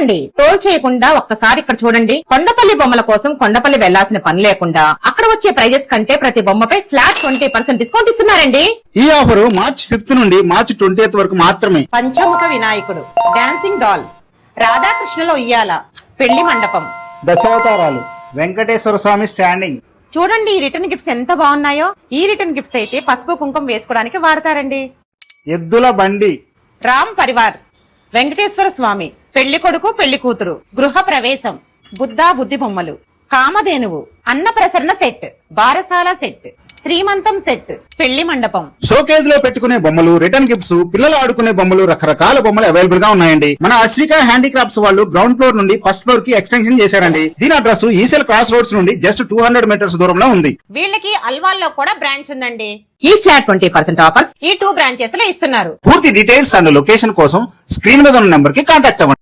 ఆగండి, టోల్ చేయకుండా ఒక్కసారి ఇక్కడ చూడండి. కొండపల్లి బొమ్మల కోసం కొండపల్లి వెళ్లాల్సిన పని లేకుండా అక్కడ వచ్చే ప్రైజెస్ కంటే ప్రతి బొమ్మపై ఫ్లాట్ 20% డిస్కౌంట్ ఇస్తున్నారండి. ఈ ఆఫర్ మార్చి 5th నుండి మార్చి 20th వరకు మాత్రమే. పంచముఖ వినాయకుడు, డాన్సింగ్ డాల్, రాధాకృష్ణుల ఉయ్యాల, పెళ్లి మండపం, దశావతారాలు, వెంకటేశ్వర స్వామి స్టాండింగ్. చూడండి ఈ రిటర్న్ గిఫ్ట్స్ ఎంత బాగున్నాయో. ఈ రిటర్న్ గిఫ్ట్స్ అయితే పసుపు కుంకుమ వేసుకోవడానికి వాడతారండి. ఎద్దుల బండి, రామ్ పరివార్, వెంకటేశ్వర స్వామి, పెళ్లి కొడుకు పెళ్లి కూతురు, గృహ ప్రవేశం, బుద్ధా బుద్ధి బొమ్మలు, కామధేనువు, అన్న ప్రసరణ సెట్, బారసాల సెట్, శ్రీమంతం సెట్, పెళ్లి మండపం. షోకేజ్ లో పెట్టుకునే బొమ్మలు, రిటర్న్ గిఫ్ట్స్, పిల్లలు ఆడుకునే బొమ్మలు, రకరకాల బొమ్మలు అవైలబుల్ గా ఉన్నాయండి. మన అశ్విక హ్యాండీక్రాఫ్ట్స్ వాళ్ళు గ్రౌండ్ ఫ్లోర్ నుండి ఫస్ట్ ఫ్లోర్ కి ఎక్స్టెన్షన్ చేశారండి. దీని అడ్రస్ ఈసెల్ క్రాస్ రోడ్స్ నుండి జస్ట్ 200 మీటర్స్ దూరంలో ఉంది. వీళ్ళకి అల్వాల్లో కూడా బ్రాంచ్ ఉందండి. ఈ ఫ్లాట్ 20% ఆఫర్స్ ఈ 2 బ్రాంచెస్ లో ఇస్తున్నారు. పూర్తి డీటెయిల్స్ అండ్ లొకేషన్ కోసం స్క్రీన్ మీద ఉన్న నెంబర్ కి కాంటాక్ట్ అవ్వండి.